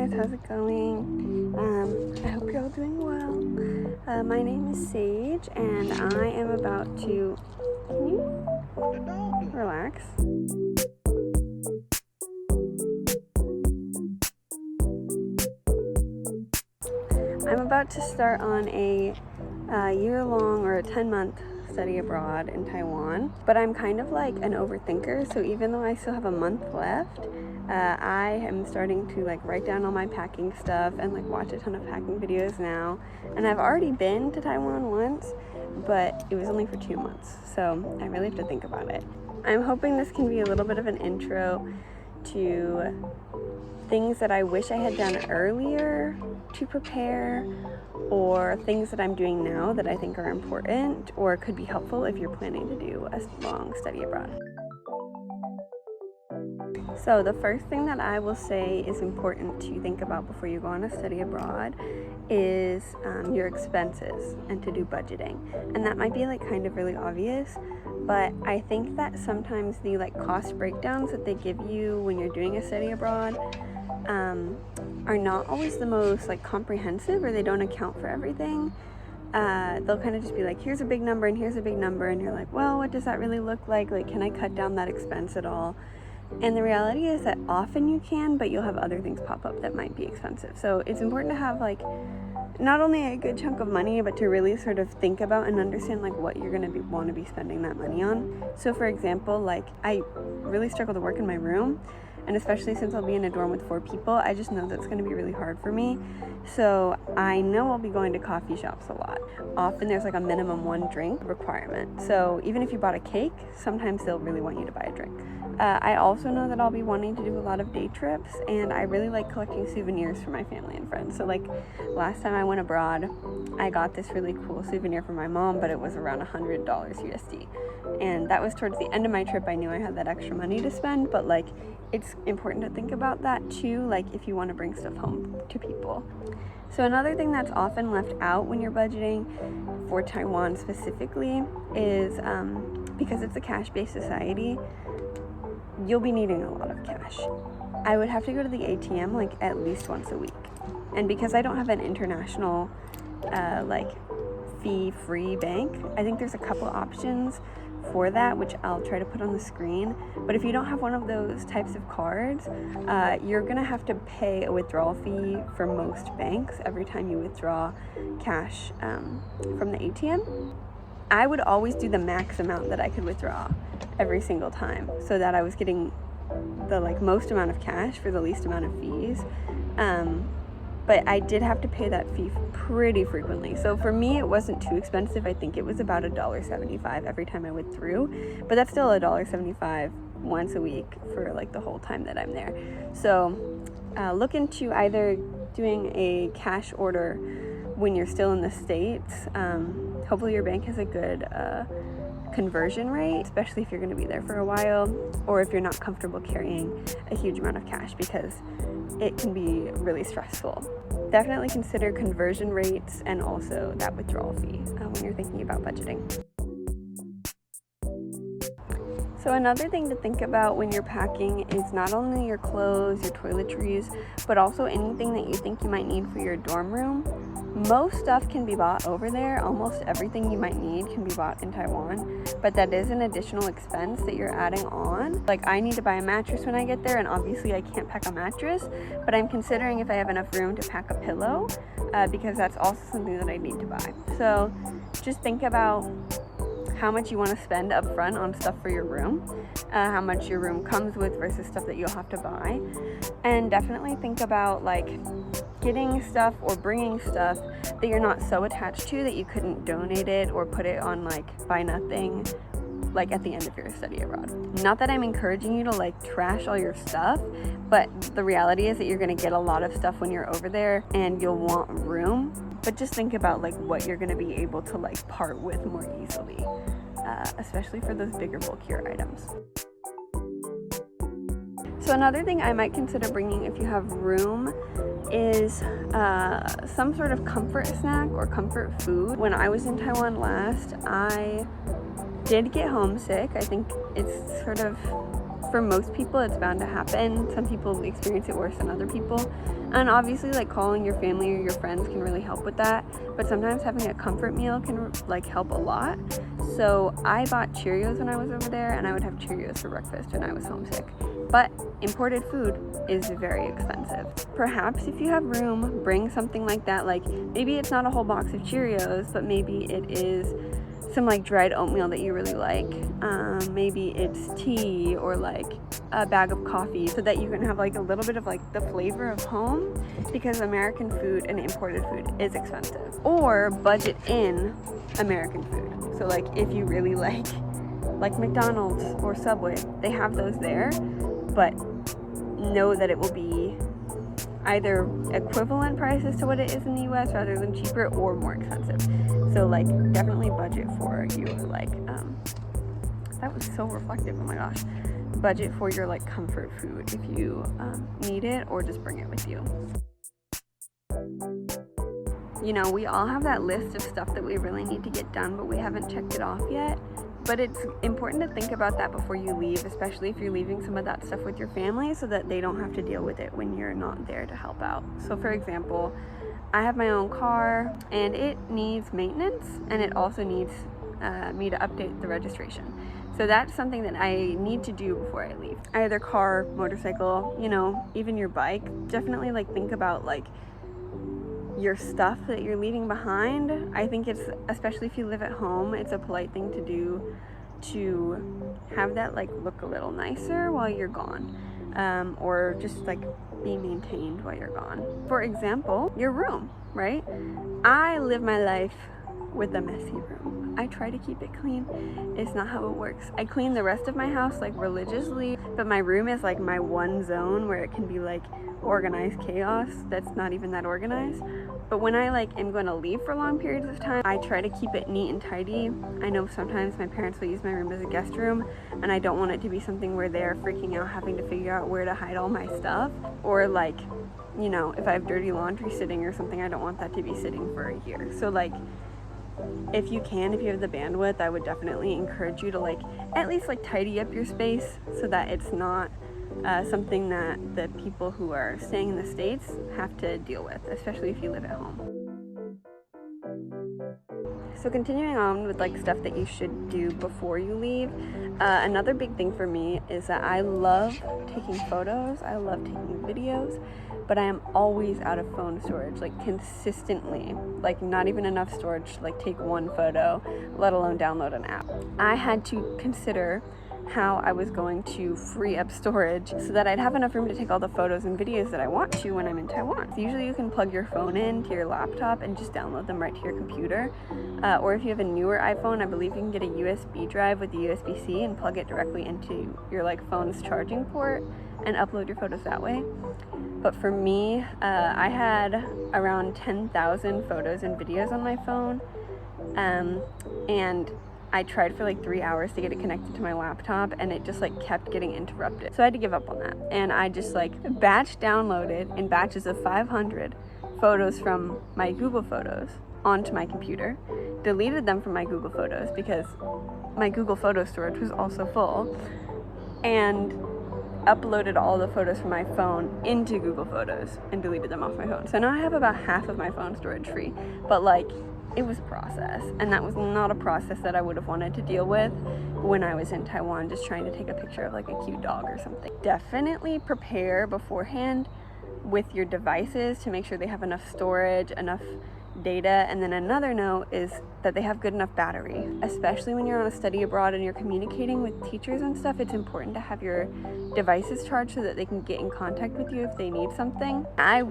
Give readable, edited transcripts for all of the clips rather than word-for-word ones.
guys, how's it going? I hope you're all doing well. My name is Sage and I am about to, can you relax? I'm about to start on a year-long or a 10-month study abroad in Taiwan, but I'm kind of like an overthinker, so even though I still have a month left, I am starting to like write down all my packing stuff and like watch a ton of packing videos now. And I've already been to Taiwan once, but it was only for 2 months, so I really have to think about it. I'm hoping this can be a little bit of an intro to things that I wish I had done earlier to prepare, or things that I'm doing now that I think are important or could be helpful if you're planning to do a long study abroad. So the first thing that I will say is important to think about before you go on a study abroad is your expenses and to do budgeting. And that might be like kind of really obvious, but I think that sometimes the like cost breakdowns that they give you when you're doing a study abroad are not always the most like comprehensive, or they don't account for everything. They'll kind of just be like, here's a big number and here's a big number, and you're like, well, what does that really look like? Like, can I cut down that expense at all? And the reality is that often you can, but you'll have other things pop up that might be expensive. So it's important to have like not only a good chunk of money, but to really sort of think about and understand like what you're going to want to be spending that money on. So for example, like I really struggle to work in my room, and especially since I'll be in a dorm with 4 people, I just know that's going to be really hard for me. So I know I'll be going to coffee shops a lot. Often there's like a minimum 1 drink requirement. So even if you bought a cake, sometimes they'll really want you to buy a drink. I also know that I'll be wanting to do a lot of day trips, and I really like collecting souvenirs for my family and friends. So like last time I went abroad, I got this really cool souvenir for my mom, but it was around $100 USD. And that was towards the end of my trip. I knew I had that extra money to spend, but like it's important to think about that too, like if you want to bring stuff home to people. So another thing that's often left out when you're budgeting for Taiwan specifically is because it's a cash-based society, you'll be needing a lot of cash. I would have to go to the ATM like at least once a week. And because I don't have an international like fee-free bank, I think there's a couple options for that, which I'll try to put on the screen. But if you don't have one of those types of cards, you're gonna have to pay a withdrawal fee for most banks every time you withdraw cash from the ATM. I would always do the max amount that I could withdraw every single time, so that I was getting the like most amount of cash for the least amount of fees. But I did have to pay that fee pretty frequently. So for me, it wasn't too expensive. I think it was about $1.75 every time I withdrew, but that's still $1.75 once a week for like the whole time that I'm there. So look into either doing a cash order when you're still in the States. Hopefully your bank has a good conversion rate, especially if you're going to be there for a while, or if you're not comfortable carrying a huge amount of cash, because it can be really stressful. Definitely consider conversion rates and also that withdrawal fee when you're thinking about budgeting. So another thing to think about when you're packing is not only your clothes, your toiletries, but also anything that you think you might need for your dorm room. Most stuff can be bought over there. Almost everything you might need can be bought in Taiwan, but that is an additional expense that you're adding on. Like I need to buy a mattress when I get there, and obviously I can't pack a mattress, but I'm considering if I have enough room to pack a pillow, because that's also something that I need to buy. So just think about how much you want to spend up front on stuff for your room, how much your room comes with versus stuff that you'll have to buy. And definitely think about like getting stuff or bringing stuff that you're not so attached to that you couldn't donate it or put it on like buy nothing like at the end of your study abroad. Not that I'm encouraging you to like trash all your stuff, but the reality is that you're going to get a lot of stuff when you're over there and you'll want room. But just think about like what you're going to be able to like part with more easily, especially for those bigger, bulkier items. So another thing I might consider bringing if you have room is some sort of comfort snack or comfort food. When I was in Taiwan last, I did get homesick. I think it's sort of For most people, it's bound to happen. Some people experience it worse than other people. And obviously, like, calling your family or your friends can really help with that. But sometimes having a comfort meal can, like, help a lot. So I bought Cheerios when I was over there, and I would have Cheerios for breakfast when I was homesick. But imported food is very expensive. Perhaps if you have room, bring something like that. Like, maybe it's not a whole box of Cheerios, but maybe it is some like dried oatmeal that you really like. Maybe it's tea or like a bag of coffee, so that you can have like a little bit of like the flavor of home, because American food and imported food is expensive. Or budget in American food. So like if you really like McDonald's or Subway, they have those there, but know that it will be either equivalent prices to what it is in the US rather than cheaper, or more expensive. So like definitely budget for your like that was so reflective, oh my gosh. Budget for your like comfort food if you need it, or just bring it with you. You know, we all have that list of stuff that we really need to get done, but we haven't checked it off yet. But it's important to think about that before you leave, especially if you're leaving some of that stuff with your family, so that they don't have to deal with it when you're not there to help out. So for example, I have my own car and it needs maintenance, and it also needs me to update the registration. So that's something that I need to do before I leave. Either car, motorcycle, you know, even your bike. Definitely like think about like your stuff that you're leaving behind. I think it's, especially if you live at home, it's a polite thing to do to have that like look a little nicer while you're gone, or just like be maintained while you're gone. For example, your room, right? I live my life with a messy room. I try to keep it clean. It's not how it works. I clean the rest of my house like religiously, but my room is like my one zone where it can be like organized chaos that's not even that organized. But when I like am going to leave for long periods of time, I try to keep it neat and tidy. I know sometimes my parents will use my room as a guest room, and I don't want it to be something where they're freaking out having to figure out where to hide all my stuff, or like, you know, if I have dirty laundry sitting or something, I don't want that to be sitting for a year. So like, if you can, if you have the bandwidth, I would definitely encourage you to like at least like tidy up your space, so that it's not something that the people who are staying in the States have to deal with, especially if you live at home. So continuing on with like stuff that you should do before you leave, another big thing for me is that I love taking photos, I love taking videos, but I am always out of phone storage, like consistently, like not even enough storage to like take one photo, let alone download an app. I had to consider how I was going to free up storage so that I'd have enough room to take all the photos and videos that I want to when I'm in Taiwan. So usually you can plug your phone in to your laptop and just download them right to your computer. Or if you have a newer iPhone, I believe you can get a USB drive with the USB-C and plug it directly into your like phone's charging port and upload your photos that way. But for me, I had around 10,000 photos and videos on my phone, and I tried for like 3 hours to get it connected to my laptop, and it just like kept getting interrupted. So I had to give up on that. And I just like batch downloaded in batches of 500 photos from my Google Photos onto my computer, deleted them from my Google Photos because my Google Photo storage was also full, and uploaded all the photos from my phone into Google Photos and deleted them off my phone. So now I have about half of my phone storage free, but like, it was a process, and that was not a process that I would have wanted to deal with when I was in Taiwan just trying to take a picture of like a cute dog or something. Definitely prepare beforehand with your devices to make sure they have enough storage, enough data, and then another note is that they have good enough battery. Especially when you're on a study abroad and you're communicating with teachers and stuff, it's important to have your devices charged so that they can get in contact with you if they need something. I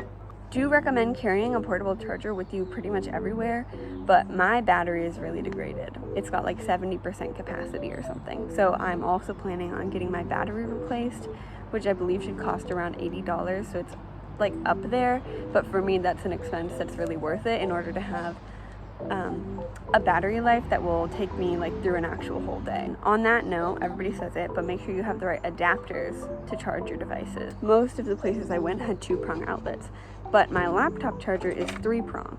do recommend carrying a portable charger with you pretty much everywhere, but my battery is really degraded. It's got like 70% capacity or something. So I'm also planning on getting my battery replaced, which I believe should cost around $80. So it's like up there, but for me that's an expense that's really worth it in order to have a battery life that will take me like through an actual whole day. On that note, everybody says it, but make sure you have the right adapters to charge your devices. Most of the places I went had 2-prong outlets, but my laptop charger is 3-prong,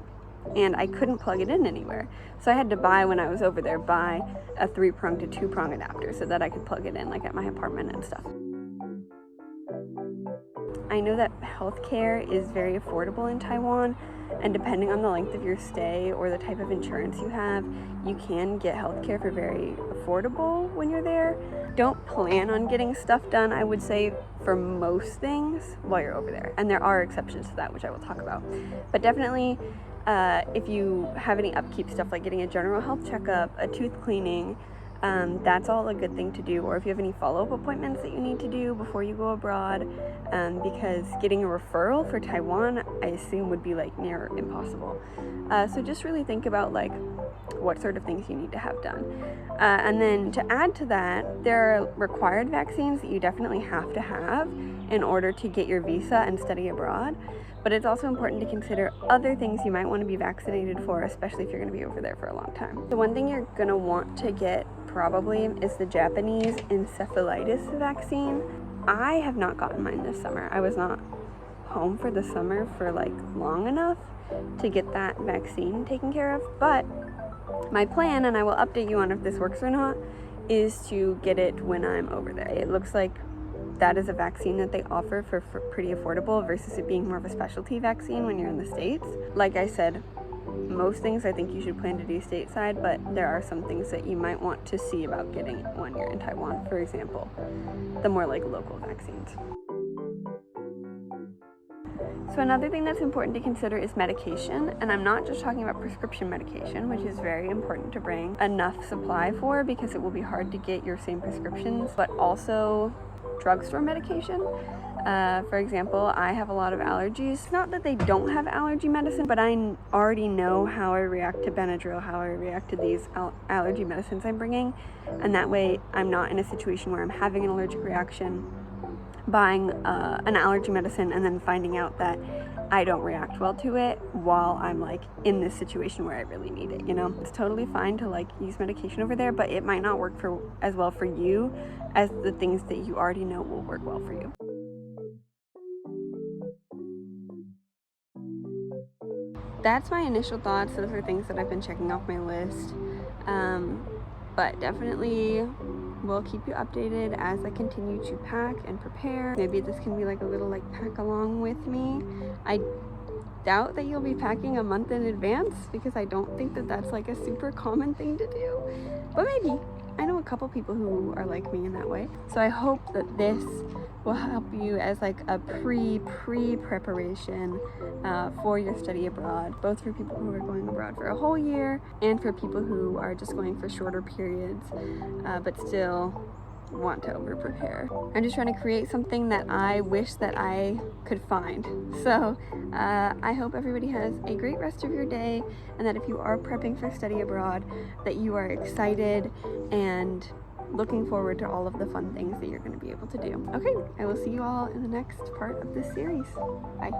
and I couldn't plug it in anywhere. So I had to buy, when I was over there, buy a 3-prong to 2-prong adapter so that I could plug it in like at my apartment and stuff. I know that healthcare is very affordable in Taiwan, and depending on the length of your stay or the type of insurance you have, you can get healthcare for very affordable when you're there. Don't plan on getting stuff done, I would say, for most things while you're over there. And there are exceptions to that, which I will talk about. But definitely, if you have any upkeep stuff like getting a general health checkup, a tooth cleaning, that's all a good thing to do. Or if you have any follow-up appointments that you need to do before you go abroad, because getting a referral for Taiwan, I assume, would be like near impossible. So just really think about like what sort of things you need to have done. And then to add to that, there are required vaccines that you definitely have to have in order to get your visa and study abroad. But it's also important to consider other things you might want to be vaccinated for, especially if you're going to be over there for a long time. The one thing you're going to want to get probably is the Japanese encephalitis vaccine. I have not gotten mine this summer. I was not home for the summer for like long enough to get that vaccine taken care of, but my plan, and I will update you on if this works or not, is to get it when I'm over there. It looks like that is a vaccine that they offer for pretty affordable versus it being more of a specialty vaccine when you're in the States. Like I said, most things I think you should plan to do stateside, but there are some things that you might want to see about getting when you're in Taiwan, for example, the more like local vaccines. So another thing that's important to consider is medication, and I'm not just talking about prescription medication, which is very important to bring enough supply for because it will be hard to get your same prescriptions, but also drugstore medication. For example, I have a lot of allergies. Not that they don't have allergy medicine, but I already know how I react to Benadryl, how I react to these allergy medicines I'm bringing, and that way I'm not in a situation where I'm having an allergic reaction, buying an allergy medicine, and then finding out that I don't react well to it while I'm like in this situation where I really need it, you know? It's totally fine to like use medication over there, but it might not work as well for you as the things that you already know will work well for you. That's my initial thoughts. Those are things that I've been checking off my list. But definitely will keep you updated as I continue to pack and prepare. Maybe this can be like a little like pack along with me. I doubt that you'll be packing a month in advance because I don't think that that's like a super common thing to do, but maybe. I know a couple people who are like me in that way. So I hope that this will help you as like a pre-preparation for your study abroad, both for people who are going abroad for a whole year and for people who are just going for shorter periods, but still want to over prepare. I'm just trying to create something that I wish that I could find. So I hope everybody has a great rest of your day, and that if you are prepping for study abroad, that you are excited and looking forward to all of the fun things that you're going to be able to do. Okay, I will see you all in the next part of this series. Bye.